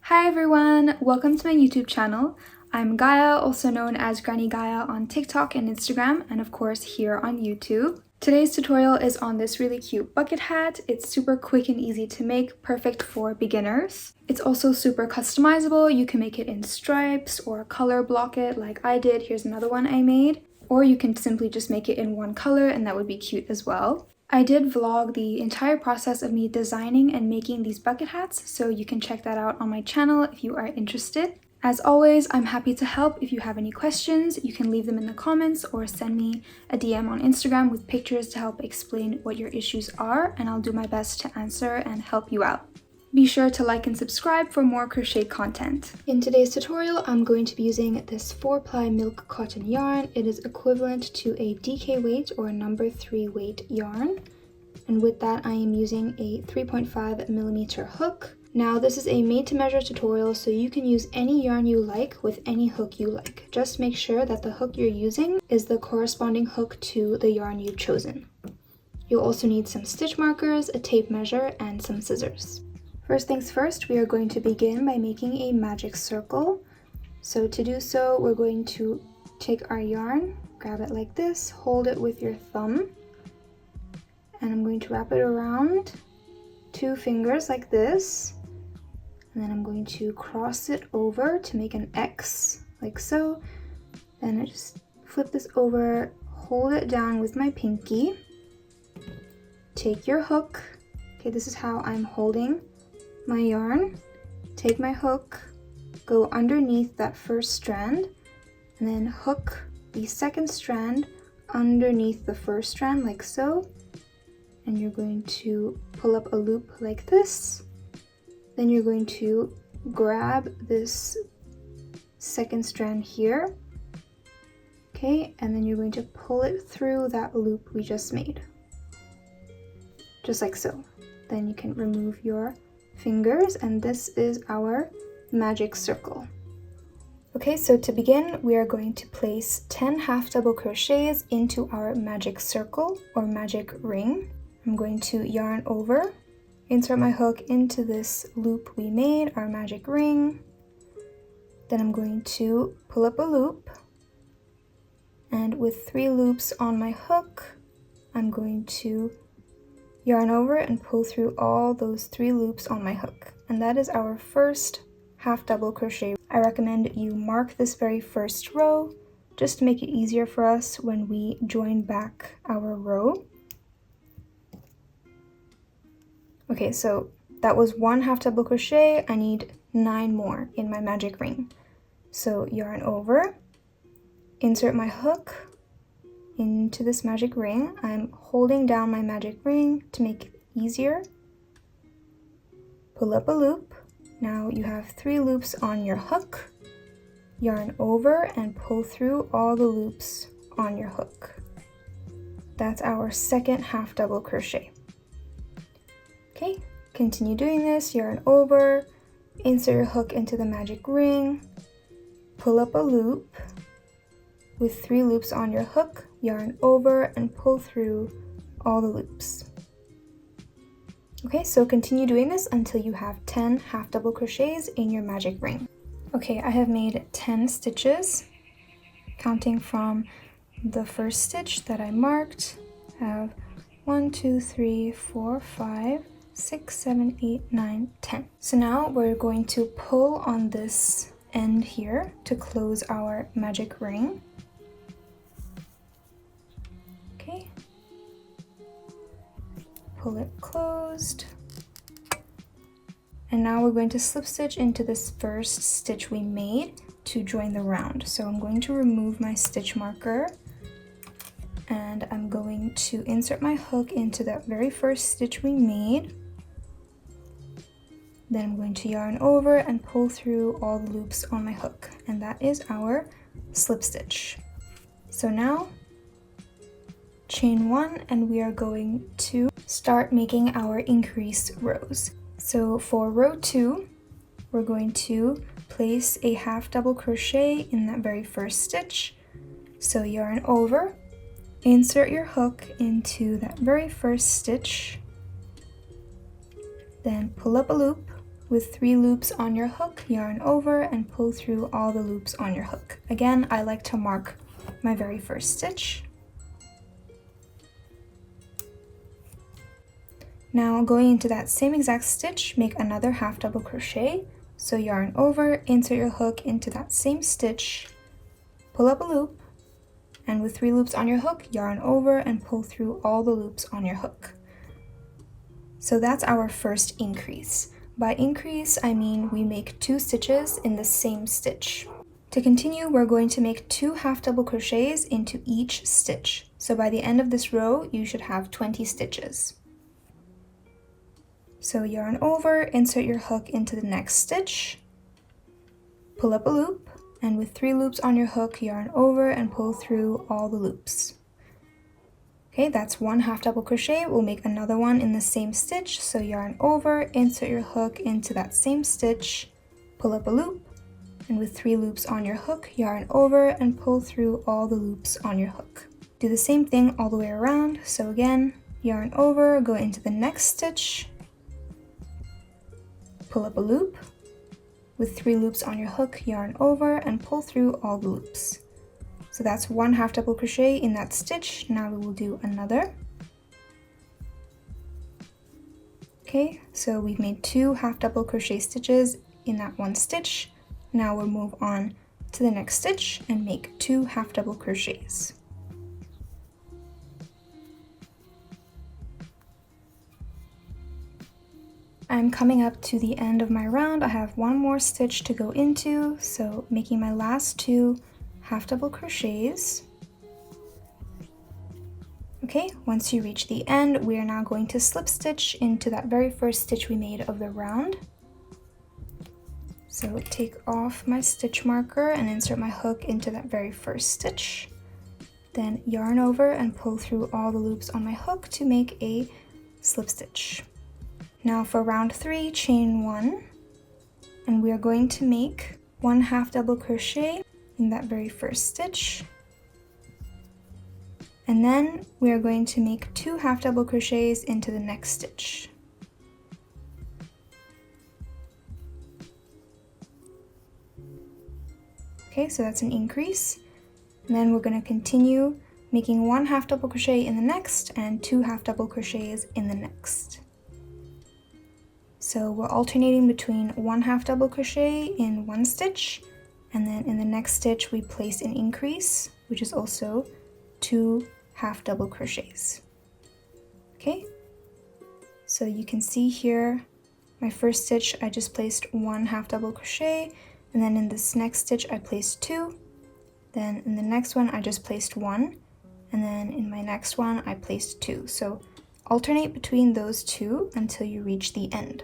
Hi everyone, welcome to my YouTube channel. I'm Gaia, also known as Granny Gaia on TikTok and Instagram, and of course here on YouTube. Today's tutorial is on this really cute bucket hat. It's super quick and easy to make, perfect for beginners. It's also super customizable. You can make it in stripes or color block it like I did. Here's another one I made. Or you can simply just make it in one color and that would be cute as well. I did vlog the entire process of me designing and making these bucket hats, so you can check that out on my channel if you are interested. As always, I'm happy to help. If you have any questions, you can leave them in the comments or send me a DM on Instagram with pictures to help explain what your issues are, and I'll do my best to answer and help you out. Be sure to like and subscribe for more crochet content. In today's tutorial, I'm going to be using this 4-ply milk cotton yarn. It is equivalent to a DK weight or number 3 weight yarn. And with that, I am using a 3.5mm hook. Now, this is a made to measure tutorial, so you can use any yarn you like with any hook you like. Just make sure that the hook you're using is the corresponding hook to the yarn you've chosen. You'll also need some stitch markers, a tape measure, and some scissors. First things first, we are going to begin by making a magic circle. So to do so, we're going to take our yarn, grab it like this, hold it with your thumb, and I'm going to wrap it around 2 fingers like this, and then I'm going to cross it over to make an X, like so. Then I just flip this over, hold it down with my pinky, take your hook. Okay, this is how I'm holding my yarn. Take my hook, go underneath that first strand, and then hook the second strand underneath the first strand like so, and you're going to pull up a loop like this. Then you're going to grab this second strand here, okay, and then you're going to pull it through that loop we just made, just like so. Then you can remove your fingers, and this is our magic circle. Okay, so to begin, we are going to place 10 half double crochets into our magic circle or magic ring. I'm going to yarn over, insert my hook into this loop we made, our magic ring. Then I'm going to pull up a loop, and with 3 loops on my hook, I'm going to yarn over and pull through all those 3 loops on my hook. And that is our first half double crochet. I recommend you mark this very first row just to make it easier for us when we join back our row. Okay, so that was 1 half double crochet. I need 9 more in my magic ring. So yarn over, insert my hook into this magic ring. I'm holding down my magic ring to make it easier. Pull up a loop. Now you have 3 loops on your hook. Yarn over and pull through all the loops on your hook. That's our second half double crochet. Okay, continue doing this. Yarn over, insert your hook into the magic ring, pull up a loop with 3 loops on your hook, yarn over and pull through all the loops. Okay, so continue doing this until you have 10 half double crochets in your magic ring. Okay, I have made 10 stitches, counting from the first stitch that I marked. I have 1, 2, 3, 4, 5, 6, 7, 8, 9, 10. So now we're going to pull on this end here to close our magic ring. Okay, pull it closed, and now we're going to slip stitch into this first stitch we made to join the round. So I'm going to remove my stitch marker, and I'm going to insert my hook into that very first stitch we made. Then I'm going to yarn over and pull through all the loops on my hook, and that is our slip stitch. So now chain 1, and we are going to start making our increase rows. So for row 2, we're going to place a half double crochet in that very first stitch. So yarn over, insert your hook into that very first stitch, then pull up a loop, With 3 loops on your hook, yarn over and pull through all the loops on your hook. Again, I like to mark my very first stitch. Now going into that same exact stitch, make another half double crochet. So yarn over, insert your hook into that same stitch, pull up a loop, and with 3 loops on your hook, yarn over and pull through all the loops on your hook. So that's our first increase. By increase, I mean we make 2 stitches in the same stitch. To continue, we're going to make 2 half double crochets into each stitch. So by the end of this row, you should have 20 stitches. So yarn over, insert your hook into the next stitch, pull up a loop, and with 3 loops on your hook, yarn over and pull through all the loops. Okay, that's 1 half double crochet. We'll make another one in the same stitch. So yarn over, insert your hook into that same stitch, pull up a loop, and with 3 loops on your hook, yarn over and pull through all the loops on your hook. Do the same thing all the way around. So again, yarn over, go into the next stitch, pull up a loop, with 3 loops on your hook, yarn over and pull through all the loops. So that's 1 half double crochet in that stitch. Now we will do another. Okay, so we've made 2 half double crochet stitches in that one stitch. Now we'll move on to the next stitch and make 2 half double crochets. I'm coming up to the end of my round. I have 1 more stitch to go into, so making my last 2 half double crochets. Okay, once you reach the end, we are now going to slip stitch into that very first stitch we made of the round. So take off my stitch marker and insert my hook into that very first stitch. Then yarn over and pull through all the loops on my hook to make a slip stitch. Now for round 3, chain 1, and we are going to make 1 half double crochet in that very first stitch. And then we are going to make 2 half double crochets into the next stitch. Okay, so that's an increase. And then we're going to continue making 1 half double crochet in the next and 2 half double crochets in the next. So we're alternating between 1 half double crochet in one stitch, and then in the next stitch we place an increase, which is also 2 half double crochets. Okay, so you can see here my first stitch I just placed 1 half double crochet, and then in this next stitch I placed 2, then in the next one I just placed 1, and then in my next one I placed 2. So alternate between those 2 until you reach the end.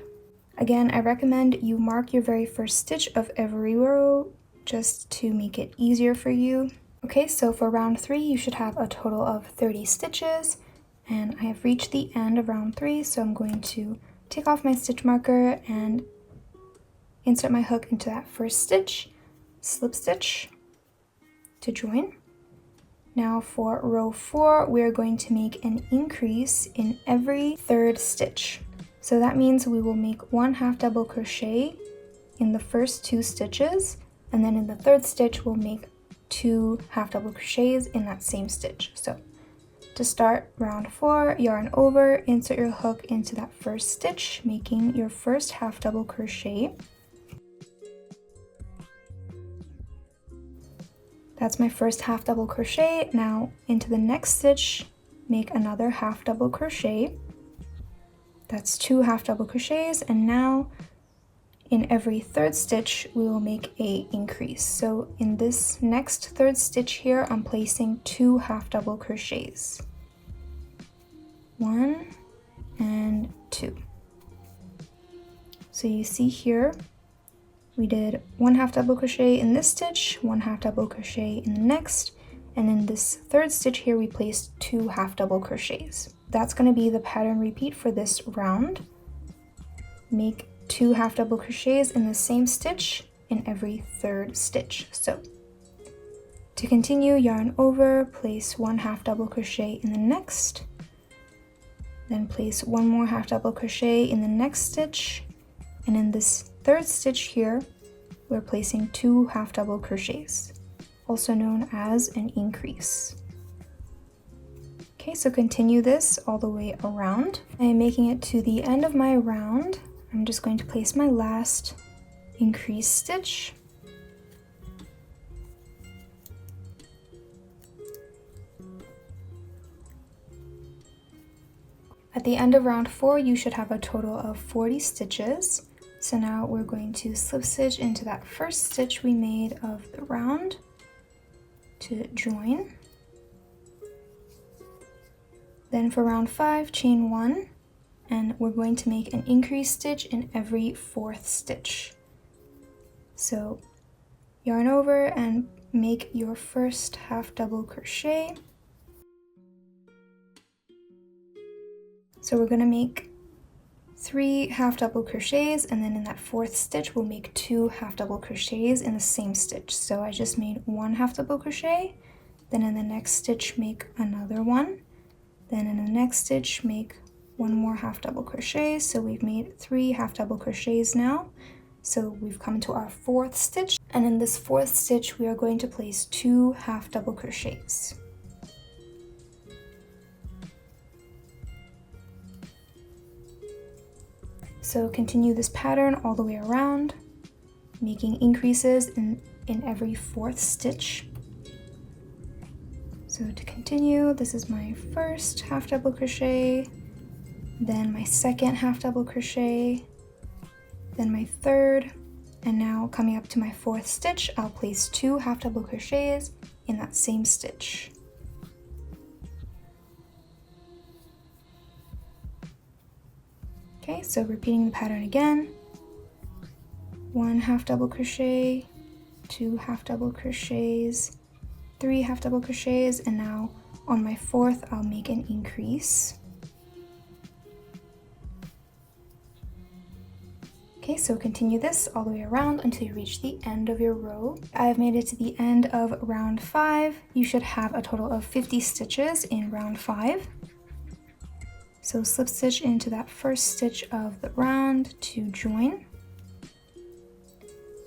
Again, I recommend you mark your very first stitch of every row just to make it easier for you. Okay, so for round 3 you should have a total of 30 stitches, and I have reached the end of round 3, so I'm going to take off my stitch marker and insert my hook into that first stitch, slip stitch to join. Now for row 4, we are going to make an increase in every 3rd stitch. So that means we will make 1 half double crochet in the first 2 stitches, and then in the 3rd stitch we'll make 2 half double crochets in that same stitch. So to start round 4, yarn over, insert your hook into that first stitch, making your first half double crochet. That's my first half double crochet. Now into the next stitch, make another half double crochet. That's 2 half double crochets, and now in every 3rd stitch we will make a increase. So in this next 3rd stitch here, I'm placing 2 half double crochets. 1 and 2. So you see here we did 1 half double crochet in this stitch, 1 half double crochet in the next, and in this 3rd stitch here we placed 2 half double crochets. That's going to be the pattern repeat for this round. Make 2 half double crochets in the same stitch in every 3rd stitch. So to continue, yarn over, place 1 half double crochet in the next, then place 1 more half double crochet in the next stitch, And in this third stitch here, we're placing 2 half double crochets, also known as an increase. Okay, so continue this all the way around. I am making it to the end of my round. I'm just going to place my last increase stitch. At the end of round 4, you should have a total of 40 stitches. So now we're going to slip stitch into that first stitch we made of the round to join. Then for round 5, chain 1, and we're going to make an increase stitch in every 4th stitch. So yarn over and make your first half double crochet. So we're going to make 3 half double crochets, and then in that 4th stitch we'll make 2 half double crochets in the same stitch. So I just made 1 half double crochet, then in the next stitch make another one, then in the next stitch make 1 more half double crochet. So we've made 3 half double crochets now. So we've come to our 4th stitch, and in this 4th stitch we are going to place 2 half double crochets. So continue this pattern all the way around, making increases in every 4th stitch. So to continue, this is my first half double crochet, then my second half double crochet, then my third, and now coming up to my 4th stitch, I'll place 2 half double crochets in that same stitch. Okay, so repeating the pattern again, 1 half double crochet, 2 half double crochets, 3 half double crochets, and now on my 4th I'll make an increase. Okay, so continue this all the way around until you reach the end of your row. I have made it to the end of round 5. You should have a total of 50 stitches in round 5. So slip stitch into that first stitch of the round to join.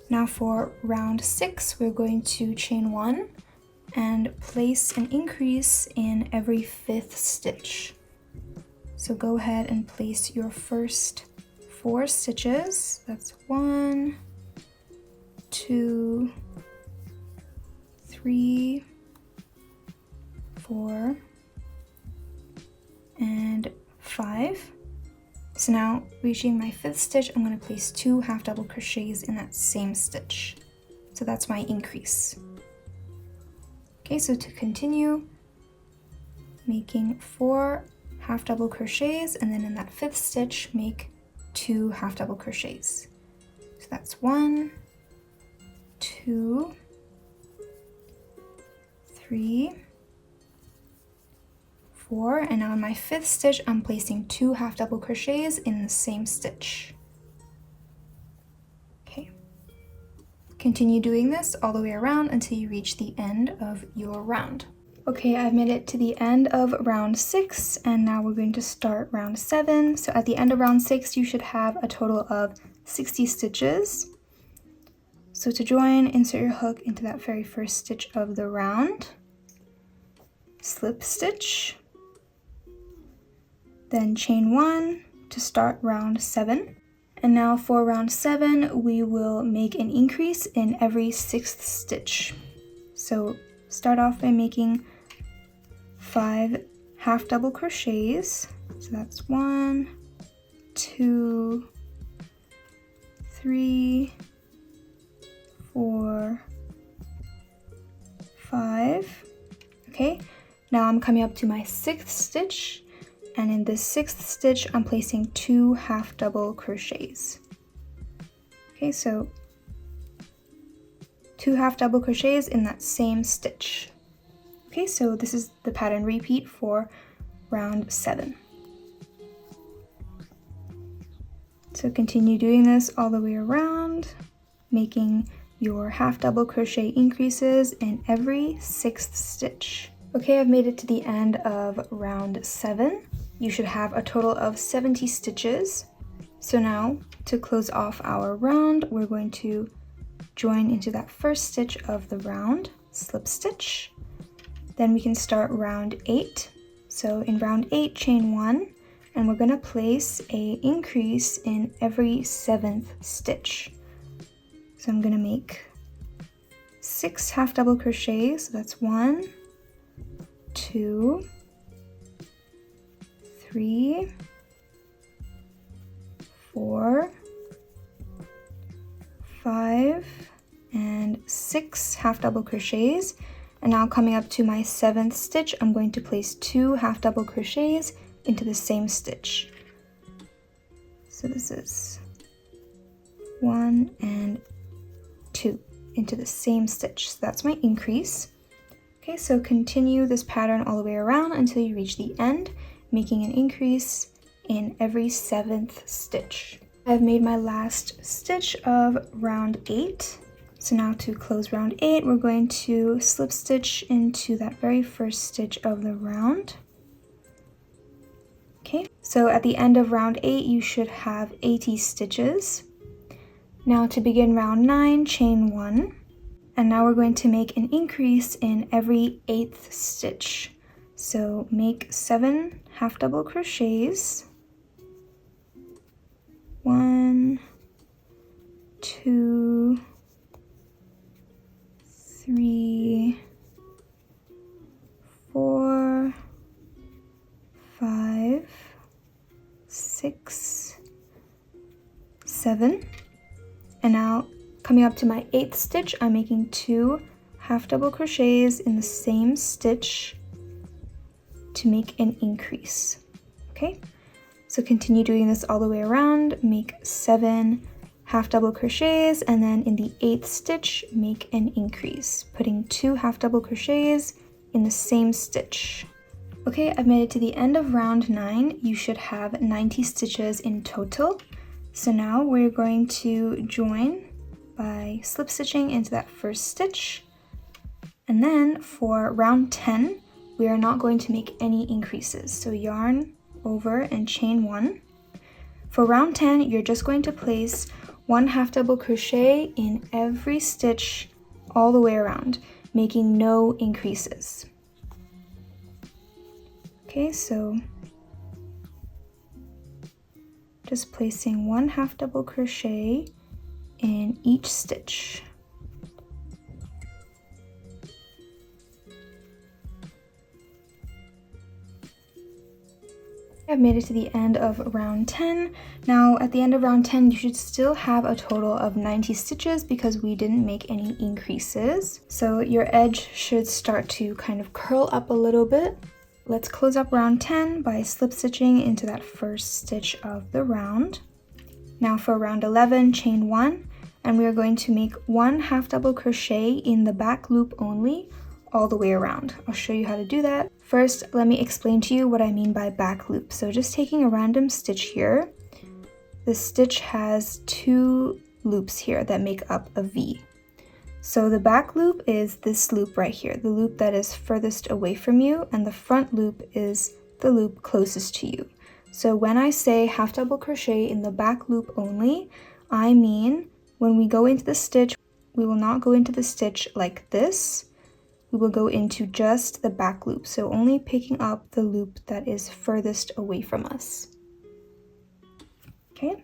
Now for round 6, we're going to chain 1 and place an increase in every 5th stitch. So go ahead and place your first 4 stitches. That's 1, 2, 3, 4, and 5. So now reaching my 5th stitch, I'm going to place 2 half double crochets in that same stitch. So that's my increase. Okay, so to continue, making 4 half double crochets, and then in that 5th stitch make 2 half double crochets. So that's 1, 2, 3, 4, and now in my 5th stitch I'm placing 2 half double crochets in the same stitch. Okay, continue doing this all the way around until you reach the end of your round. Okay, I've made it to the end of round 6, and now we're going to start round 7. So at the end of round 6 you should have a total of 60 stitches. So to join, insert your hook into that very first stitch of the round, slip stitch, then chain 1 to start round 7. And now for round 7, we will make an increase in every 6th stitch. So start off by making 5 half double crochets. So that's 1, 2, 3, 4, 5. Okay, now I'm coming up to my 6th stitch, and in this 6th stitch I'm placing 2 half double crochets. Okay, so 2 half double crochets in that same stitch. Okay, so this is the pattern repeat for round 7. So continue doing this all the way around, making your half double crochet increases in every 6th stitch. Okay, I've made it to the end of round 7. You should have a total of 70 stitches. So now to close off our round, we're going to join into that first stitch of the round, slip stitch. Then we can start round 8. So in round 8, chain 1, and we're going to place an increase in every 7th stitch. So I'm going to make 6 half double crochets. So that's 1, 2, 3, 4, 5, and 6 half double crochets. And now coming up to my 7th stitch, I'm going to place 2 half double crochets into the same stitch. So this is 1 and 2 into the same stitch. So that's my increase. Okay, so continue this pattern all the way around until you reach the end, making an increase in every 7th stitch. I've made my last stitch of round 8. So now to close round 8, we're going to slip stitch into that very first stitch of the round. Okay, so at the end of round 8, you should have 80 stitches. Now to begin round 9, chain 1. And now we're going to make an increase in every 8th stitch. So make 7 half double crochets. 1, 2, 3, 4, 5, 6, 7. And now coming up to my 8th stitch, I'm making 2 half double crochets in the same stitch to make an increase. Okay, so continue doing this all the way around, make 7 half double crochets, and then in the 8th stitch make an increase, putting 2 half double crochets in the same stitch. Okay, I've made it to the end of round 9. You should have 90 stitches in total. So now we're going to join by slip stitching into that first stitch, and then for round 10 we are not going to make any increases. So yarn over and chain 1. For round 10, you're just going to place 1 half double crochet in every stitch all the way around, making no increases. Okay, so just placing 1 half double crochet in each stitch. I've made it to the end of round 10. Now at the end of round 10 you should still have a total of 90 stitches because we didn't make any increases. So your edge should start to kind of curl up a little bit. Let's close up round 10 by slip stitching into that first stitch of the round. Now for round 11, chain 1, and we are going to make 1 half double crochet in the back loop only all the way around. I'll show you how to do that. First, let me explain to you what I mean by back loop. So just taking a random stitch here, the stitch has 2 loops here that make up a V. So the back loop is this loop right here, the loop that is furthest away from you, and the front loop is the loop closest to you. So when I say half double crochet in the back loop only, I mean when we go into the stitch, we will not go into the stitch like this. We will go into just the back loop, so only picking up the loop that is furthest away from us. Okay,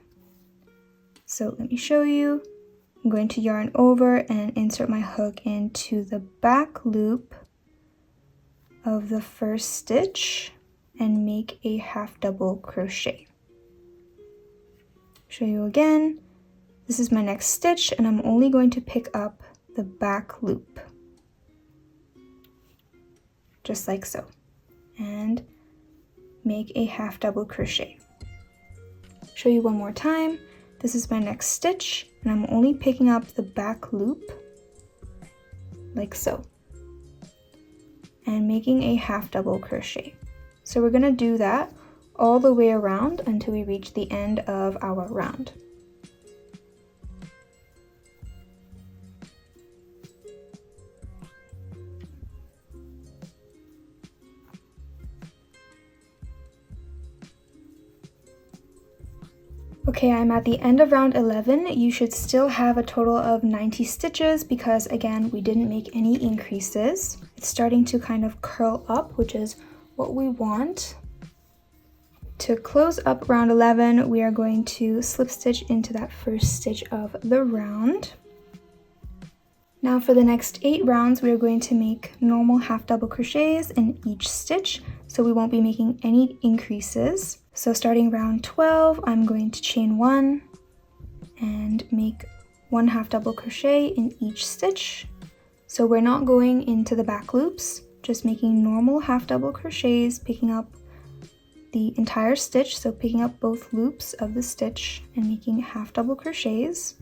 so let me show you. I'm going to yarn over and insert my hook into the back loop of the first stitch and make a half double crochet. Show you again. This is my next stitch and I'm only going to pick up the back loop. Just like so, and make a half double crochet. Show you one more time. This is my next stitch and I'm only picking up the back loop like so and making a half double crochet. So we're going to do that all the way around until we reach the end of our round. Okay, I'm at the end of round 11. You should still have a total of 90 stitches because again, we didn't make any increases. It's starting to kind of curl up, which is what we want. To close up round 11, we are going to slip stitch into that first stitch of the round. Now for the next 8 rounds, we are going to make normal half double crochets in each stitch, so we won't be making any increases. So starting round 12, I'm going to chain 1 and make 1 half double crochet in each stitch. So we're not going into the back loops, just making normal half double crochets, picking up the entire stitch, so picking up both loops of the stitch and making half double crochets.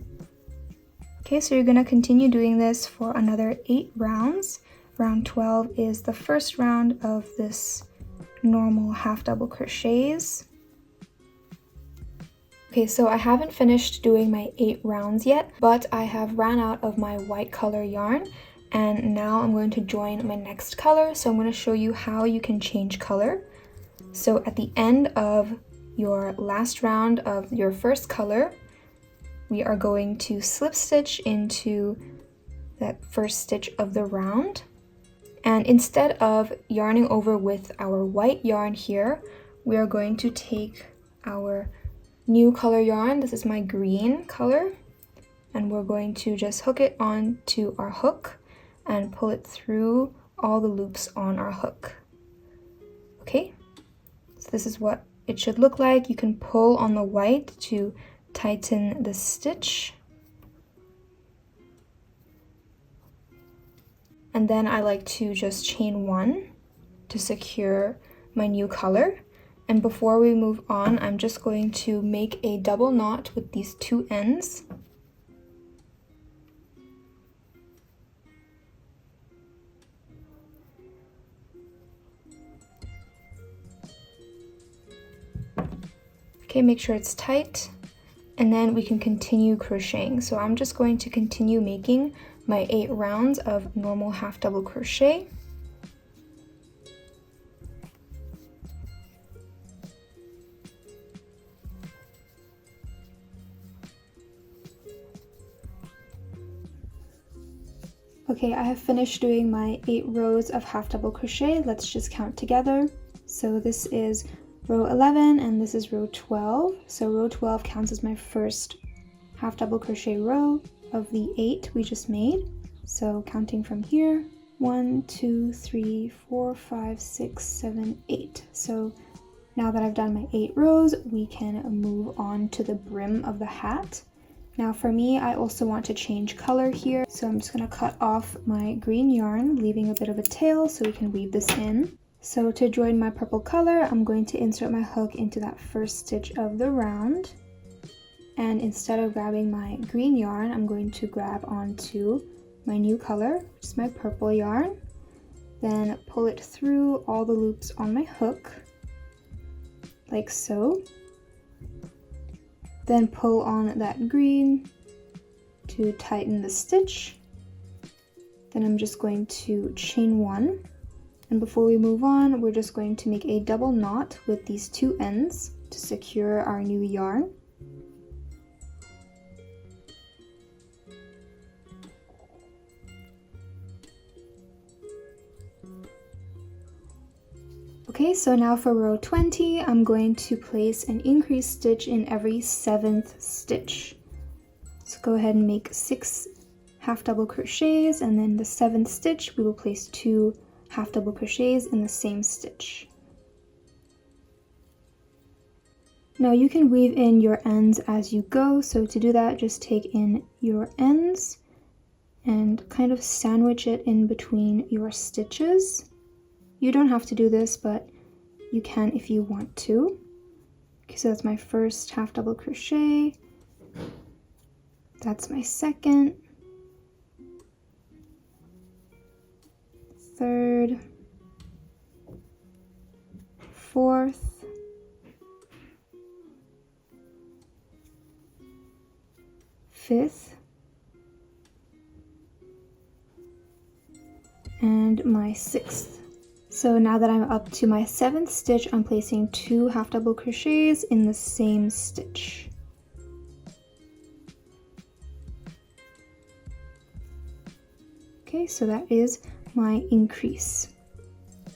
Okay, so you're going to continue doing this for another 8 rounds. Round 12 is the first round of this normal half double crochets. Okay, so I haven't finished doing my 8 rounds yet, but I have ran out of my white color yarn, and now I'm going to join my next color. So I'm going to show you how you can change color. So at the end of your last round of your first color, we are going to slip stitch into that first stitch of the round. And instead of yarning over with our white yarn here, we are going to take our new color yarn. This is my green color. And we're going to just hook it onto our hook and pull it through all the loops on our hook. Okay, so this is what it should look like. You can pull on the white to tighten the stitch. And then I like to just chain 1 to secure my new color. And before we move on, I'm just going to make a double knot with these 2 ends. Okay, make sure it's tight. And then we can continue crocheting. So I'm just going to continue making my 8 rounds of normal half double crochet. Okay, I have finished doing my 8 rows of half double crochet. Let's just count together. So this is row 11 and this is row 12. So row 12 counts as my first half double crochet row of the 8 we just made. So counting from here, 1, 2, 3, 4, 5, 6, 7, 8. So now that I've done my 8 rows, we can move on to the brim of the hat. Now for me, I also want to change color here. So I'm just gonna cut off my green yarn, leaving a bit of a tail so we can weave this in. So to join my purple color, I'm going to insert my hook into that first stitch of the round. And instead of grabbing my green yarn, I'm going to grab onto my new color, which is my purple yarn. Then pull it through all the loops on my hook, like so. Then pull on that green to tighten the stitch. Then I'm just going to chain 1. And before we move on, we're just going to make a double knot with these 2 ends to secure our new yarn. Okay, so now for row 20, I'm going to place an increased stitch in every 7th stitch. So go ahead and make 6 half double crochets, and then the 7th stitch, we will place 2 half double crochets in the same stitch. Now you can weave in your ends as you go, so to do that, just take in your ends and kind of sandwich it in between your stitches. You don't have to do this, but you can if you want to. Okay, so that's my first half double crochet. That's my second, third, fourth, fifth, and my sixth. So now that I'm up to my 7th stitch, I'm placing 2 half double crochets in the same stitch. Okay, so that is my increase.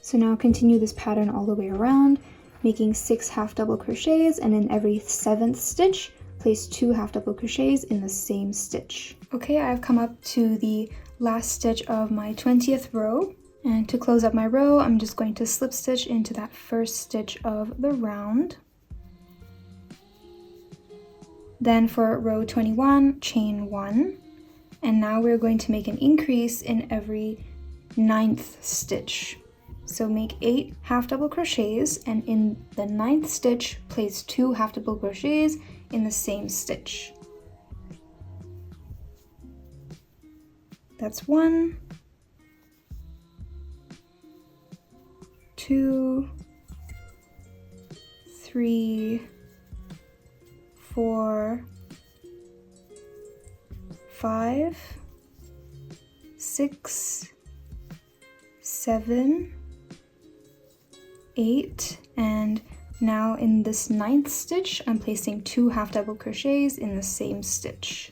So now continue this pattern all the way around, making 6 half double crochets, and in every 7th stitch, place 2 half double crochets in the same stitch. Okay, I've come up to the last stitch of my 20th row, and to close up my row, I'm just going to slip stitch into that first stitch of the round. Then for row 21, chain 1, and now we're going to make an increase in every 9th stitch. So make 8 half double crochets, and in the 9th stitch, place 2 half double crochets in the same stitch. That's 1, 2, 3, 4, 5, 6, 7, 8, and now in this 9th stitch, I'm placing 2 half double crochets in the same stitch.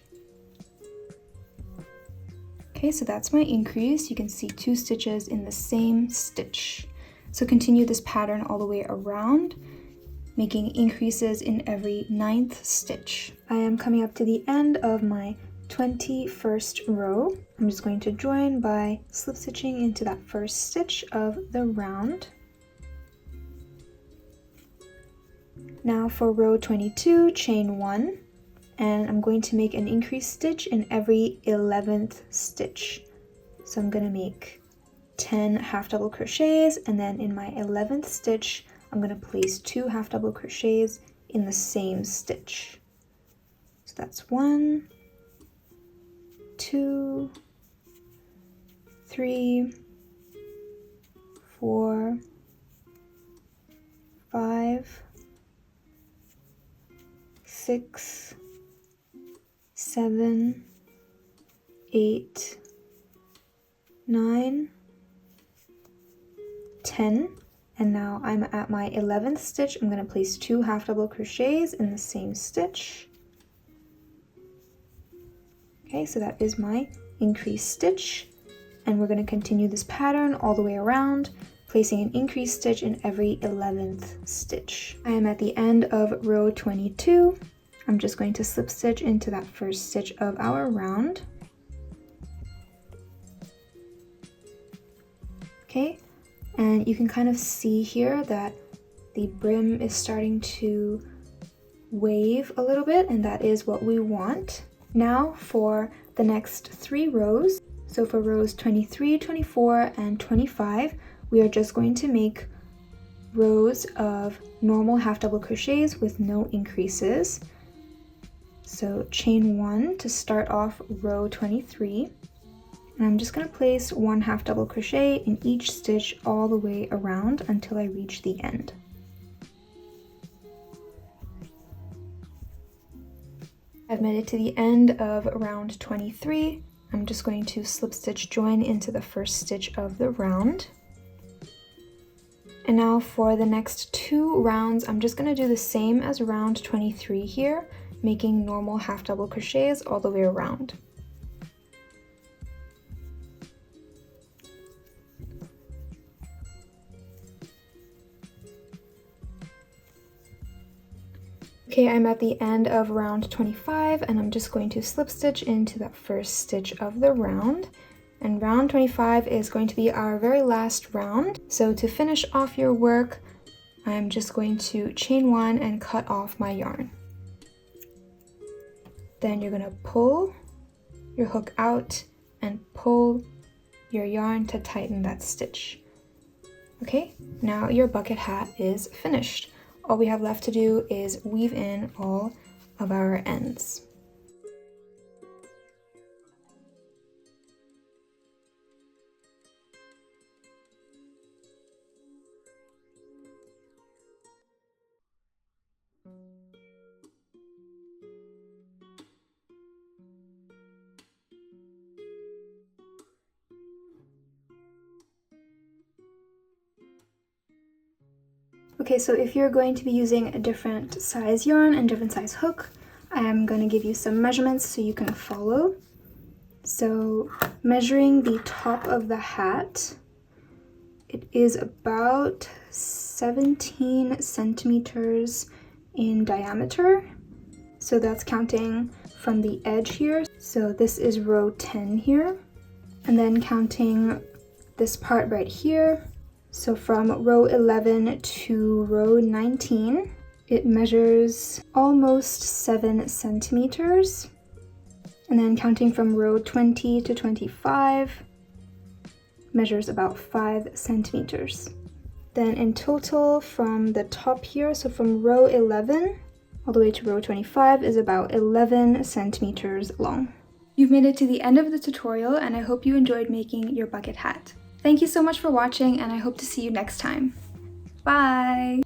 Okay, so that's my increase. You can see 2 stitches in the same stitch. So continue this pattern all the way around, making increases in every 9th stitch. I am coming up to the end of my 21st row. I'm just going to join by slip stitching into that first stitch of the round. Now for row 22, chain 1, and I'm going to make an increase stitch in every 11th stitch. So I'm going to make 10 half double crochets, and then in my 11th stitch, I'm going to place 2 half double crochets in the same stitch. So that's 1, 2, 3, 4, 5, 6, 7, 8, 9, 10, and now I'm at my 11th stitch. I'm going to place 2 half double crochets in the same stitch. Okay, so that is my increased stitch, and we're going to continue this pattern all the way around, placing an increased stitch in every 11th stitch. I am at the end of row 22. I'm just going to slip stitch into that first stitch of our round. Okay, and you can kind of see here that the brim is starting to wave a little bit, and that is what we want. Now for the next 3 rows, so for rows 23, 24, and 25, we are just going to make rows of normal half double crochets with no increases. So chain 1 to start off row 23, and I'm just going to place 1 half double crochet in each stitch all the way around until I reach the end. I've made it to the end of round 23. I'm just going to slip stitch join into the first stitch of the round. And now for the next 2 rounds, I'm just going to do the same as round 23 here, making normal half double crochets all the way around. Okay, I'm at the end of round 25, and I'm just going to slip stitch into that first stitch of the round. And round 25 is going to be our very last round. So to finish off your work, I'm just going to chain 1 and cut off my yarn. Then you're going to pull your hook out and pull your yarn to tighten that stitch. Okay, now your bucket hat is finished. All we have left to do is weave in all of our ends. Okay, so if you're going to be using a different size yarn and different size hook, I'm going to give you some measurements so you can follow. So measuring the top of the hat, it is about 17 centimeters in diameter. So that's counting from the edge here. So this is row 10 here. And then counting this part right here. So from row 11 to row 19, it measures almost 7 centimeters. And then counting from row 20 to 25, measures about 5 centimeters. Then in total from the top here, so from row 11 all the way to row 25 is about 11 centimeters long. You've made it to the end of the tutorial and I hope you enjoyed making your bucket hat. Thank you so much for watching and I hope to see you next time. Bye!